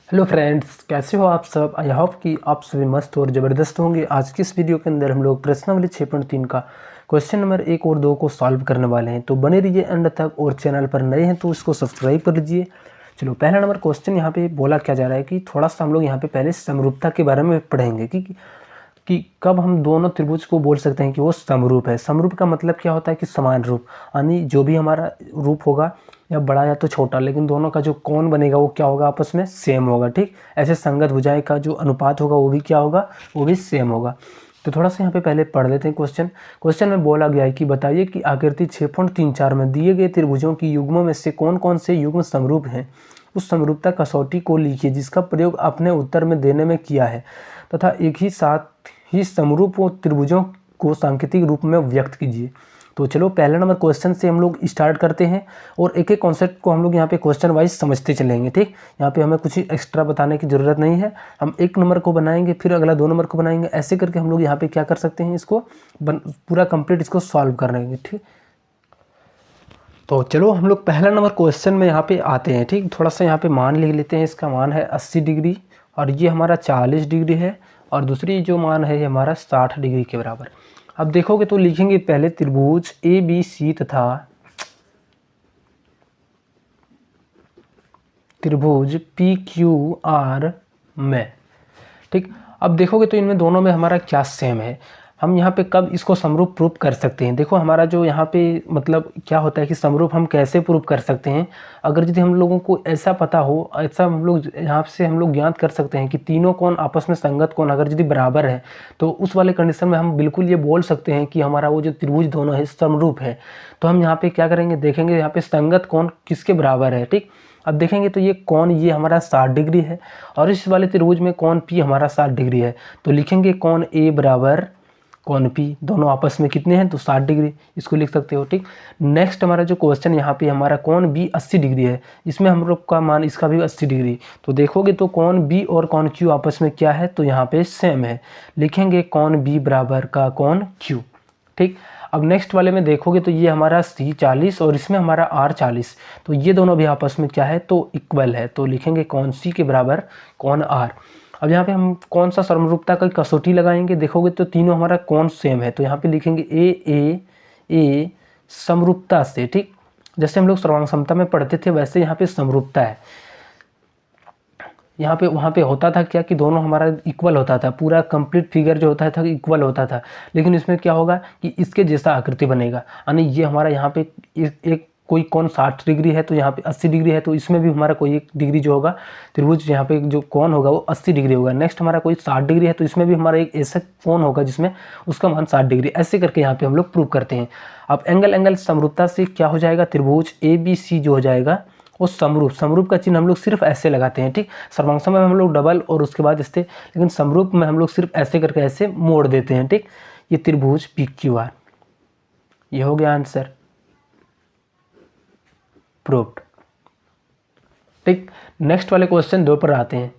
Hello friends, कैसे हो आप सब। आई होप कि आप सभी मस्त और ज़बरदस्त होंगे। आज की इस वीडियो के अंदर हम लोग प्रश्नावली 6.3 का क्वेश्चन नंबर 1 और 2 को सॉल्व करने वाले हैं। तो बने रहिए एंड तक, और चैनल पर नए हैं तो इसको सब्सक्राइब कर लीजिए। चलो, पहला नंबर क्वेश्चन यहाँ पे बोला क्या जा रहा है कि थोड़ा सा हम लोग यहाँ पे पहले समरूपता के बारे में पढ़ेंगे कि कब हम दोनों त्रिभुज को बोल सकते हैं कि वो समरूप है। समरूप का मतलब क्या होता है कि समान रूप, यानी जो भी हमारा रूप होगा या बड़ा या तो छोटा, लेकिन दोनों का जो कोण बनेगा वो क्या होगा, आपस में सेम होगा। ठीक, ऐसे संगत भुजाएं का जो अनुपात होगा वो भी क्या होगा, वो भी सेम होगा। तो थोड़ा सा यहाँ पे पहले पढ़ लेते हैं क्वेश्चन में बोला गया है कि बताइए कि आकृति 6.34 में दिए गए त्रिभुजों की युग्मों में से कौन कौन से युग्म समरूप हैं। उस समरूपता कसौटी को लिखिए जिसका प्रयोग आपने उत्तर में देने में किया है, तथा एक ही साथ ही समरूप त्रिभुजों को सांकेतिक रूप में व्यक्त कीजिए। तो चलो, पहले नंबर क्वेश्चन से हम लोग स्टार्ट करते हैं और एक एक कॉन्सेप्ट को हम लोग यहाँ पे क्वेश्चन वाइज समझते चलेंगे। ठीक, यहाँ पे हमें कुछ एक्स्ट्रा बताने की ज़रूरत नहीं है। हम 1 नंबर को बनाएंगे, फिर अगला 2 नंबर को बनाएंगे, ऐसे करके हम लोग यहाँ पे क्या कर सकते हैं, इसको पूरा कंप्लीट इसको सॉल्व कर लेंगे। ठीक, तो चलो हम लोग पहला नंबर क्वेश्चन में यहाँ पे आते हैं। ठीक, थोड़ा सा यहाँ पे मान लिख लेते हैं। इसका मान है 80 डिग्री और ये हमारा 40 डिग्री है, और दूसरी जो मान है ये हमारा 60 डिग्री के बराबर। अब देखोगे तो लिखेंगे पहले त्रिभुज ABC तथा त्रिभुज PQR में। ठीक, अब देखोगे तो इनमें दोनों में हमारा क्या सेम है। हम यहाँ पे कब इसको समरूप प्रूफ कर सकते हैं। देखो, हमारा जो यहाँ पे मतलब क्या होता है कि समरूप हम कैसे प्रूफ कर सकते हैं। अगर यदि हम लोगों को ऐसा पता हो, ऐसा हम लोग यहाँ से हम लोग ज्ञात कर सकते हैं कि तीनों कोण आपस में संगत कोण अगर यदि बराबर है, तो उस वाले कंडीशन में हम बिल्कुल ये बोल सकते हैं कि हमारा वो जो त्रिभुज दोनों है समरूप है। तो हम यहाँ पे क्या करेंगे, देखेंगे यहाँ पे संगत कोण किसके बराबर है। ठीक, अब देखेंगे तो ये कोण ये हमारा 60 डिग्री है, और इस वाले त्रिभुज में कोण P हमारा 60 डिग्री है। तो लिखेंगे कोण A बराबर कोण P, दोनों आपस में कितने हैं तो 60 डिग्री, इसको लिख सकते हो। ठीक, नेक्स्ट हमारा जो क्वेश्चन यहाँ पे हमारा कोण B 80 डिग्री है, इसमें हम लोग का मान इसका भी 80 डिग्री। तो देखोगे तो कोण B और कोण Q आपस में क्या है, तो यहाँ पे सेम है। लिखेंगे कोण B बराबर का कोण Q। ठीक, अब नेक्स्ट वाले में देखोगे तो ये हमारा C 40 और इसमें हमारा R 40, तो ये दोनों भी आपस में क्या है तो इक्वल है। तो लिखेंगे कोण C के बराबर कोण R। अब यहाँ पे हम कौन सा समरूपता का कसौटी लगाएंगे, देखोगे तो तीनों हमारा कोण सेम है, तो यहाँ पे लिखेंगे ए समरूपता से। ठीक, जैसे हम लोग सर्वांग समता में पढ़ते थे वैसे यहाँ पे समरूपता है। यहाँ पे वहाँ पे होता था क्या कि दोनों हमारा इक्वल होता था, पूरा कंप्लीट फिगर जो होता था इक्वल होता था। लेकिन इसमें क्या होगा कि इसके जैसा आकृति बनेगा, यानी ये हमारा यहाँ पे एक कोई कोण 60 डिग्री है तो यहाँ पे 80 डिग्री है, तो इसमें भी हमारा कोई एक डिग्री जो होगा त्रिभुज यहाँ पे जो कोण होगा वो 80 डिग्री होगा। नेक्स्ट हमारा कोई 60 डिग्री है तो इसमें भी हमारा एक ऐसा कोण होगा जिसमें उसका मान 60 डिग्री। ऐसे करके यहाँ पे हम लोग प्रूव करते हैं। अब एंगल समरूपता से क्या हो जाएगा, त्रिभुज ABC जो हो जाएगा वो समरूप का चिन्ह हम लोग सिर्फ ऐसे लगाते हैं। ठीक, सर्वांग में हम लोग डबल और उसके बाद इससे, लेकिन समरूप में हम लोग सिर्फ ऐसे करके ऐसे मोड़ देते हैं। ठीक, ये त्रिभुज PQR, ये हो गया आंसर, प्रूव्ड। ठीक, नेक्स्ट वाले क्वेश्चन 2 पर आते हैं।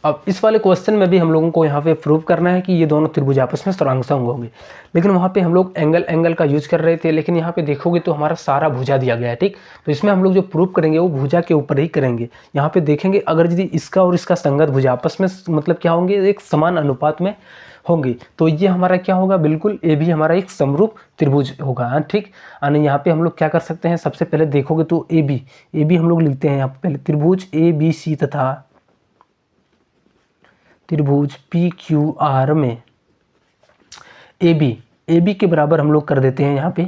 अब इस वाले क्वेश्चन में भी हम लोगों को यहाँ पे प्रूव करना है कि ये दोनों त्रिभुज आपस में सर्वांग होंगे, लेकिन वहाँ पे हम लोग एंगल का यूज कर रहे थे, लेकिन यहाँ पे देखोगे तो हमारा सारा भुजा दिया गया है। ठीक, तो इसमें हम लोग जो प्रूव करेंगे वो भुजा के ऊपर ही करेंगे। यहाँ पे देखेंगे अगर यदि इसका और इसका संगत भुजा आपस में मतलब क्या होंगे, एक समान अनुपात में होंगे, तो ये हमारा क्या होगा, बिल्कुल ये भी हमारा एक समरूप त्रिभुज होगा। ठीक, यानी यहाँ पे हम लोग क्या कर सकते हैं, सबसे पहले देखोगे तो ए बी हम लोग लिखते हैं यहाँ पे पहले, त्रिभुज ABC तथा त्रिभुज PQR में ए बी के बराबर हम लोग कर देते हैं यहाँ पे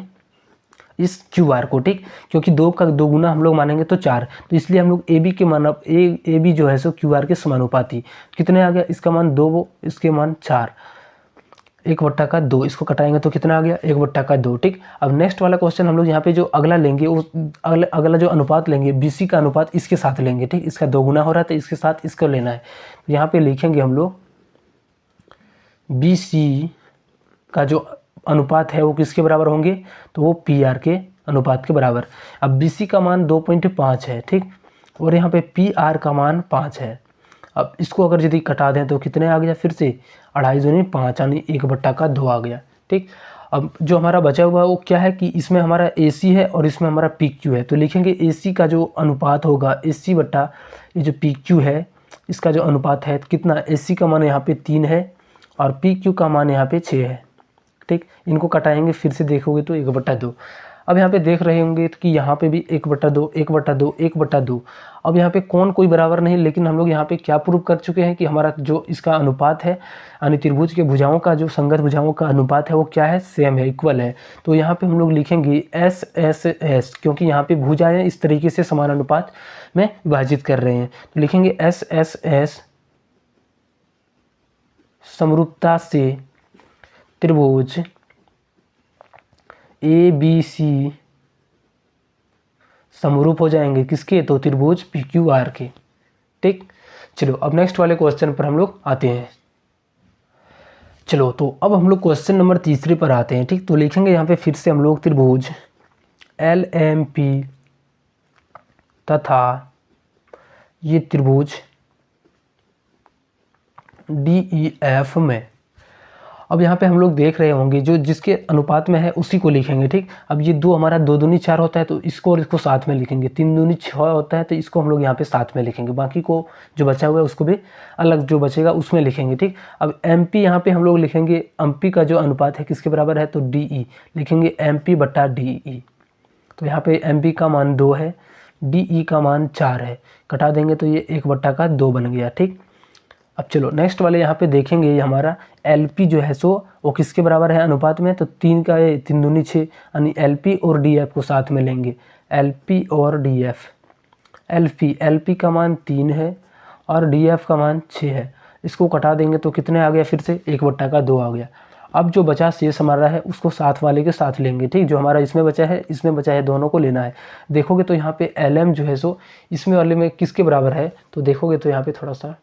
इस QR को। ठीक, क्योंकि 2 का 2 गुना हम लोग मानेंगे तो 4, तो इसलिए हम लोग AB के मान ए बी जो है सो QR के समानुपाती। कितने आ गया, इसका मान 2, इसके मान 4, 1/2, इसको कटाएंगे तो कितना आ गया 1/2। ठीक, अब नेक्स्ट वाला क्वेश्चन हम लोग यहाँ पे जो अगला लेंगे वो अगला जो अनुपात लेंगे BC का अनुपात इसके साथ लेंगे। ठीक, इसका 2 गुना हो रहा है तो इसके साथ इसको लेना है। तो यहाँ पे लिखेंगे हम लोग BC का जो अनुपात है वो किसके बराबर होंगे, तो वो PR के अनुपात के बराबर। अब BC का मान 2.5 है। ठीक, और यहाँ पे PR का मान 5 है। अब इसको अगर यदि कटा दें तो कितने आ गया, फिर से 2.5 दूनी 5, यानी 1/2 आ गया। ठीक, अब जो हमारा बचा हुआ है वो क्या है कि इसमें हमारा AC है और इसमें हमारा PQ है, तो लिखेंगे AC का जो अनुपात होगा AC बट्टा ये जो PQ है इसका जो अनुपात है कितना, AC का मान यहाँ पे 3 है और PQ का मान यहाँ पे 6 है। ठीक, इनको कटाएंगे फिर से देखोगे तो 1/2। अब यहाँ पे देख रहे होंगे कि यहाँ पे भी 1/2 1/2 1/2। अब यहाँ पे कौन कोई बराबर नहीं, लेकिन हम लोग यहाँ पे क्या प्रूव कर चुके हैं कि हमारा जो इसका अनुपात है यानी त्रिभुज के भुजाओं का जो संगत भुजाओं का अनुपात है वो क्या है, सेम है, इक्वल है। तो यहाँ पे हम लोग लिखेंगे S क्योंकि यहाँ पे भुजाएं इस तरीके से समान अनुपात में विभाजित कर रहे हैं, तो लिखेंगे S समरूपता से त्रिभुज ABC समरूप हो जाएंगे किसके, तो त्रिभुज PQR के। ठीक, चलो अब नेक्स्ट वाले क्वेश्चन पर हम लोग आते हैं। चलो तो अब हम लोग क्वेश्चन नंबर 3 पर आते हैं। ठीक, तो लिखेंगे यहाँ पे फिर से हम लोग त्रिभुज LMP तथा ये त्रिभुज DEF में। अब यहाँ पे हम लोग देख रहे होंगे जो जिसके अनुपात में है उसी को लिखेंगे। ठीक, अब ये 2 हमारा 2 दूनी 4 होता है तो इसको और इसको साथ में लिखेंगे, 3 दूनी 6 होता है तो इसको हम लोग यहाँ पे साथ में लिखेंगे, बाकी को जो बचा हुआ है उसको भी अलग जो बचेगा उसमें लिखेंगे। ठीक, अब MP यहाँ पे हम लोग लिखेंगे, MP का जो अनुपात है किसके बराबर है, तो DE लिखेंगे, MP/DE। तो यहाँ पे MP का मान 2 है, DE का मान 4 है, कटा देंगे तो ये 1/2 बन गया। ठीक, अब चलो नेक्स्ट वाले यहाँ पे देखेंगे, ये हमारा LP जो है सो वो किसके बराबर है अनुपात में, तो 3 का 3 दूनी 6 यानी LP और DF को साथ में लेंगे, LP और DF। LP का मान 3 है और DF का मान 6 है, इसको कटा देंगे तो कितने आ गया, फिर से 1/2 आ गया। अब जो बचा शेष हमारा है उसको साथ वाले के साथ लेंगे। ठीक, जो हमारा इसमें बचा है दोनों को लेना है। देखोगे तो यहाँ पे LM जो है सो इसमें वाले में किसके बराबर है, तो देखोगे तो यहाँ पे थोड़ा सा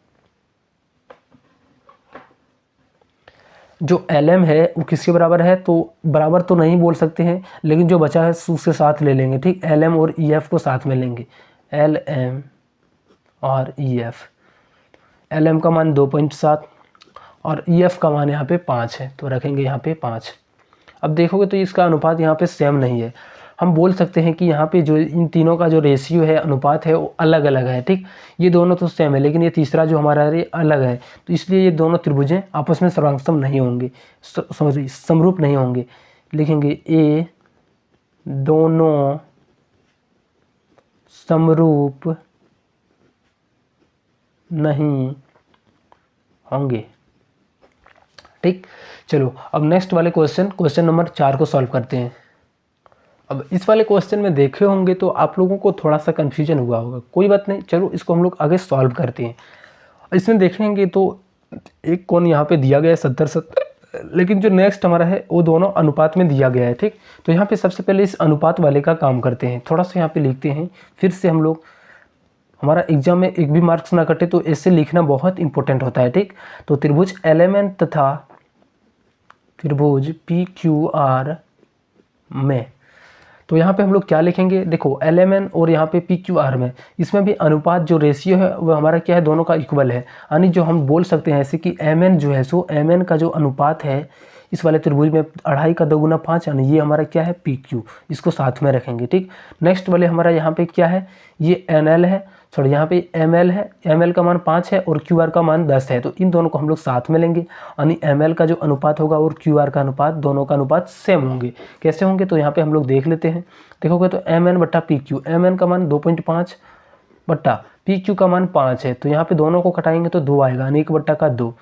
जो LM है वो किसके बराबर है, तो बराबर तो नहीं बोल सकते हैं, लेकिन जो बचा है उसके साथ ले लेंगे। ठीक, LM और EF को साथ में लेंगे, LM और EF। LM का मान 2.7 और EF का मान यहाँ पे 5 है, तो रखेंगे यहाँ पे 5। अब देखोगे तो इसका अनुपात यहाँ पे सेम नहीं है। हम बोल सकते हैं कि यहाँ पे जो इन तीनों का जो रेशियो है, अनुपात है, वो अलग अलग है। ठीक, ये दोनों तो सेम है लेकिन ये तीसरा जो हमारा है ये अलग है, तो इसलिए ये दोनों त्रिभुजें आपस में सर्वांगसम नहीं होंगे, समरूप नहीं होंगे। लिखेंगे ए दोनों समरूप नहीं होंगे। ठीक, चलो अब नेक्स्ट वाले क्वेश्चन नंबर 4 को सॉल्व करते हैं। अब इस वाले क्वेश्चन में देखे होंगे तो आप लोगों को थोड़ा सा कन्फ्यूजन हुआ होगा, कोई बात नहीं, चलो इसको हम लोग आगे सॉल्व करते हैं। इसमें देखेंगे तो एक कोण यहाँ पे दिया गया है 70-70, लेकिन जो नेक्स्ट हमारा है वो दोनों अनुपात में दिया गया है। ठीक, तो यहाँ पे सबसे पहले इस अनुपात वाले का काम करते हैं, थोड़ा सा यहाँ पे लिखते हैं, फिर से हम लोग, हमारा एग्जाम में एक भी मार्क्स ना कटे तो ऐसे लिखना बहुत इंपॉर्टेंट होता है। ठीक, तो त्रिभुज LMN तथा त्रिभुज PQR में, तो यहाँ पे हम लोग क्या लिखेंगे, देखो LMN और यहाँ पे PQR में, इसमें भी अनुपात जो रेशियो है वो हमारा क्या है, दोनों का इक्वल है। यानी जो हम बोल सकते हैं ऐसे कि MN जो है सो MN का जो अनुपात है इस वाले त्रिभुज में 2.5 का 2 गुना 5, यानी ये हमारा क्या है PQ, इसको साथ में रखेंगे। ठीक, नेक्स्ट वाले हमारा यहाँ पे क्या है, ये NL है, सॉरी यहाँ पे ML है, ML का मान 5 है और QR का मान 10 है, तो इन दोनों को हम लोग साथ में लेंगे, यानी ML का जो अनुपात होगा और QR का अनुपात, दोनों का अनुपात सेम होंगे। कैसे होंगे, तो यहाँ पे हम लोग देख लेते हैं। देखोगे तो MN/PQ, MN का मान 2.5 बट्टा PQ का मान 5 है, तो यहाँ पे दोनों को घटाएंगे तो 2 आएगा, यानी 1/2।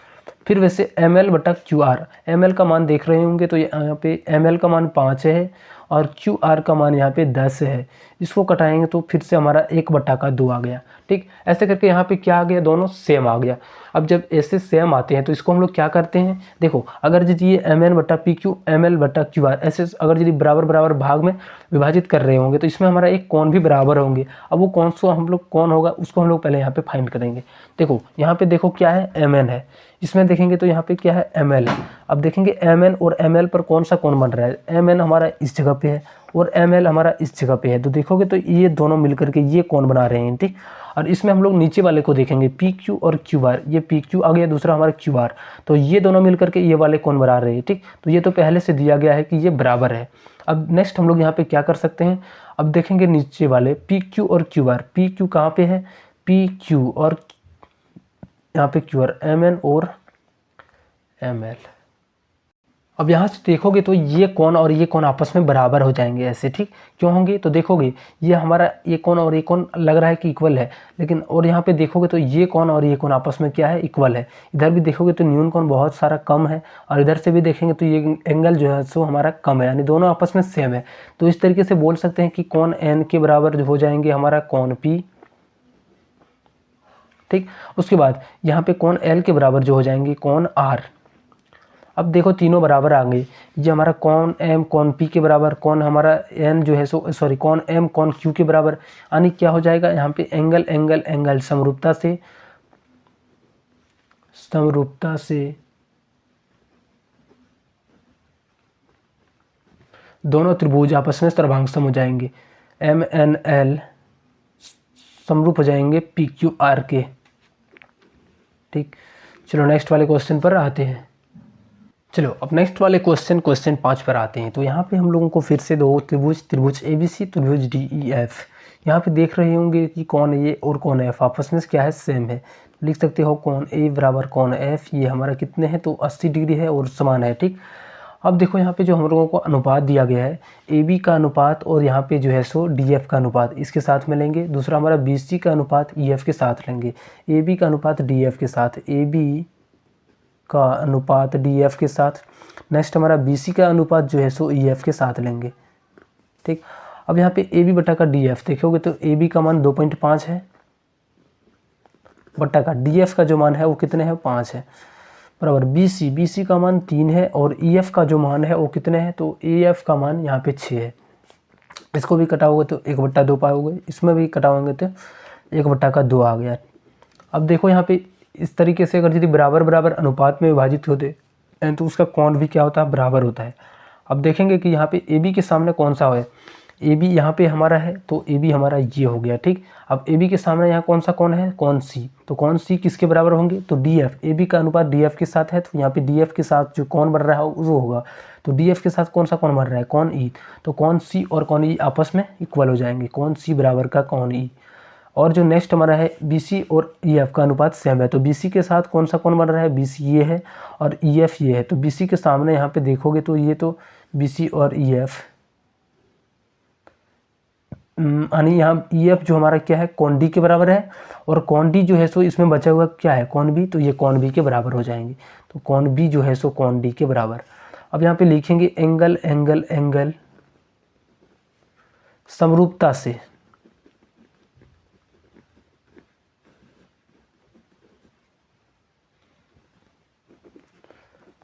फिर वैसे ML/QR, ML का मान देख रहे होंगे तो यहाँ पे ML का मान 5 है और QR का मान यहाँ पे 10 है, इसको घटाएंगे तो फिर से हमारा 1/2 आ गया। ठीक, ऐसे करके यहाँ पे क्या आ गया, दोनों सेम आ गया। अब जब ऐसे सेम आते हैं तो इसको हम लोग क्या करते हैं, देखो अगर यदि ये MN/PQ ML/QR ऐसे अगर यदि बराबर बराबर भाग में विभाजित कर रहे होंगे तो इसमें हमारा एक कोण भी बराबर होंगे। अब वो कौन सा हम लोग कौन होगा उसको हम लोग पहले यहाँ पे फाइंड करेंगे। देखो यहाँ पे देखो क्या है, MN है, इसमें देखेंगे तो यहाँ पे क्या है, ML है। अब देखेंगे MN और ML पर कौन सा कोण बन रहा है, MN हमारा इस जगह पे है और ML हमारा इस जगह पे है, तो देखोगे तो ये दोनों मिलकर के ये कोण बना रहे हैं। ठीक, और इसमें हम लोग नीचे वाले को देखेंगे PQ और QR, ये PQ आ गया, दूसरा हमारा QR, तो ये दोनों मिलकर के ये वाले कोण बना रहे हैं। ठीक, तो ये तो पहले से दिया गया है कि ये बराबर है। अब नेक्स्ट हम लोग यहाँ पे क्या कर सकते हैं, अब देखेंगे नीचे वाले PQ और QR, PQ कहाँ पे है, PQ और यहाँ पे क्यू आर एम एन और एम एल। अब यहाँ से देखोगे तो ये कोण और ये कोण आपस में बराबर हो जाएंगे ऐसे, ठीक। क्यों होंगे तो देखोगे ये हमारा ये कोण और ये कोण लग रहा है कि इक्वल है, लेकिन और यहाँ पे देखोगे तो ये कोण और ये कोण आपस में क्या है, इक्वल है। इधर भी देखोगे तो न्यून कोण बहुत सारा कम है, और इधर से भी देखेंगे तो ये एंगल जो है सो हमारा कम है, यानी दोनों आपस में सेम है। तो इस तरीके से बोल सकते हैं कि कोण एन के बराबर हो जाएंगे हमारा कोण पी, ठीक। उसके बाद यहाँ पे कोण एल के बराबर जो हो जाएंगे कोण आर। अब देखो तीनों बराबर आ गए, ये हमारा कॉन एम कॉन पी के बराबर, कॉन हमारा एन जो है सो सॉरी कॉन एम कॉन क्यू के बराबर, यानी क्या हो जाएगा यहाँ पे एंगल एंगल एंगल समरूपता से दोनों त्रिभुज आपस में सर्वांग सम हो जाएंगे, एम एन एल समरूप हो जाएंगे पी क्यू आर के, ठीक। चलो नेक्स्ट वाले क्वेश्चन पर आते हैं। चलो अब नेक्स्ट वाले क्वेश्चन 5 पर आते हैं। तो यहाँ पे हम लोगों को फिर से दो त्रिभुज ए बी सी, त्रिभुज डी ई एफ, यहाँ पे देख रहे होंगे कि कौन ए और कौन एफ आपस में क्या है, सेम है। लिख सकते हो कौन ए बराबर कौन एफ, ये हमारा कितने हैं तो 80 डिग्री है और समान है, ठीक। अब देखो यहाँ पे जो हम लोगों को अनुपात दिया गया है, ए बी का अनुपात और यहाँ पे जो है सो डी एफ का अनुपात इसके साथ में लेंगे। दूसरा हमारा बी सी का अनुपात ई एफ के साथ लेंगे, ए बी का अनुपात डी एफ के साथ, ए बी का अनुपात डी एफ के साथ। नेक्स्ट हमारा बी सी का अनुपात जो है सो ई एफ के साथ लेंगे, ठीक। अब यहाँ पे ए बी बटा का डी एफ देखोगे तो ए बी का मान 2.5 है, बटा का डी एफ का जो मान है वो कितने है, 5 है, बराबर बी सी का मान 3 है, और ई एफ का जो मान है वो कितने हैं तो ए एफ का मान यहाँ पे 6 है। इसको भी कटाओगे तो 1/2 पाओगे, इसमें भी कटाओगे तो 1/2 आ गया। अब देखो यहाँ पे इस तरीके से अगर यदि बराबर बराबर अनुपात में विभाजित होते हैं तो उसका कोण भी क्या होता है, बराबर होता है। अब देखेंगे कि यहाँ पे ए बी के सामने कौन सा है, ए बी यहाँ पे हमारा है तो ए बी हमारा ये हो गया, ठीक। अब ए बी के सामने यहाँ कौन सा कोण है, कोण सी, तो कोण सी किसके बराबर होंगे तो डी एफ, ए बी का अनुपात डी एफ के साथ है, तो यहाँ पे डी एफ के साथ जो कोण बन रहा है वो होगा, तो डी एफ के साथ कौन सा कोण बन रहा है, कोण ई, तो कोण सी और कोण ई आपस में इक्वल हो जाएंगे, कोण सी बराबर का कोण ई। और जो नेक्स्ट हमारा है बी सी और ई एफ का अनुपात सेम है, तो बी सी के साथ कौन सा कोण बन रहा है, बी सी ये है और ई एफ ये है, तो बी सी के सामने यहाँ पे देखोगे तो ये तो बी सी और ई एफ, यानी यहाँ ई एफ जो हमारा क्या है कोण डी के बराबर है, और कोण डी जो है सो इसमें बचा हुआ क्या है कोण बी, तो ये कोण बी के बराबर हो जाएंगे, तो कोण बी जो है सो कोण डी के बराबर। अब यहाँ पे लिखेंगे एंगल एंगल एंगल समरूपता से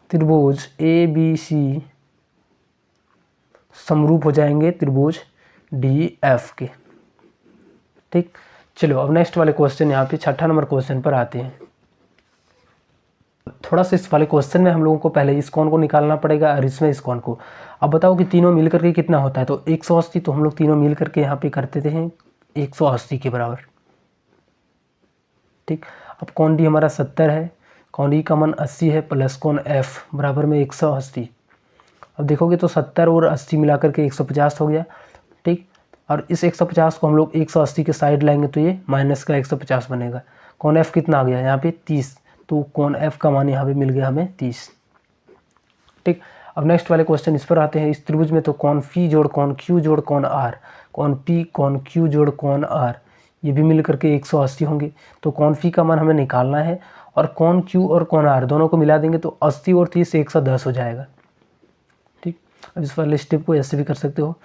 त्रिभुज ए बी सी समरूप हो जाएंगे त्रिभुज डी एफ के, ठीक। चलो अब नेक्स्ट वाले क्वेश्चन यहाँ पे 6ठा नंबर क्वेश्चन पर आते हैं। थोड़ा सा इस वाले क्वेश्चन में हम लोगों को पहले इस कोण को निकालना पड़ेगा और इसमें इस कोण को। अब बताओ कि तीनों मिल करके कितना होता है, तो 180, तो हम लोग तीनों मिल करके यहाँ पे करते थे 180 के बराबर, ठीक। अब कोण डी हमारा 70 है, कोण डी का मान 80 है, प्लस कोण एफ बराबर में 180। अब देखोगे तो 70 और 80 मिला करके 150 हो गया, ठीक। और इस 150 को हम लोग 180 के साइड लाएंगे तो ये माइनस का 150 बनेगा। कोण एफ कितना आ गया यहाँ पे 30, तो कोण एफ का मान यहाँ पे मिल गया हमें 30, ठीक। अब नेक्स्ट वाले क्वेश्चन इस पर आते हैं। इस त्रिभुज में तो कोण फी जोड़ कोण क्यू जोड़ कोण आर, कोण पी कोण क्यू जोड़ कोण आर, ये भी मिल करके 180 होंगे। तो कोण फी का मान हमें निकालना है, और कोण क्यू और कोण आर दोनों को मिला देंगे तो 80 और 30 110 हो जाएगा, ठीक। अब इस वाले स्टेप को ऐसे भी कर सकते हो।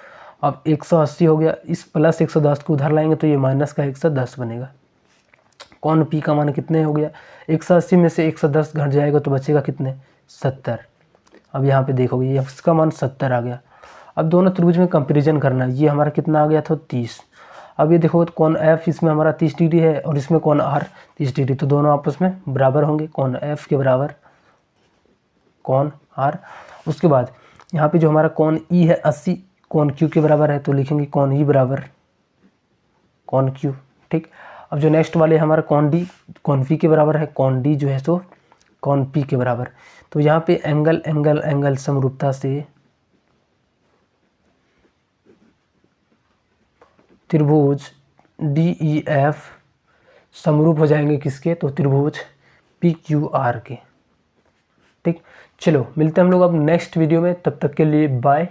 अब 180 हो गया, इस प्लस 110 को उधर लाएंगे तो ये माइनस का 110 बनेगा। कोण पी का मान कितने हो गया, 180 में से 110 घट जाएगा तो बचेगा कितने 70। अब यहाँ पे देखोगे ये इसका मान 70 आ गया। अब दोनों त्रिभुज में कंपैरिजन करना है, ये हमारा कितना आ गया था 30। अब ये देखो तो कोण एफ इसमें हमारा 30 डिग्री है और इसमें कोण आर 30 डिग्री, तो दोनों आपस में बराबर होंगे, कोण एफ के बराबर कोण आर। उसके बाद यहाँ पे जो हमारा कोण ई है 80 कोण क्यू के बराबर है, तो लिखेंगे कोण ई बराबर कोण क्यू, ठीक। अब जो नेक्स्ट वाले हमारा कोण डी कोण पी के बराबर है, कोण डी जो है तो कोण पी के बराबर। तो यहाँ पे एंगल एंगल एंगल समरूपता से त्रिभुज डी ई एफ समरूप हो जाएंगे किसके, तो त्रिभुज PQR के। ठीक, चलो मिलते हैं हम लोग अब नेक्स्ट वीडियो में, तब तक के लिए बाय।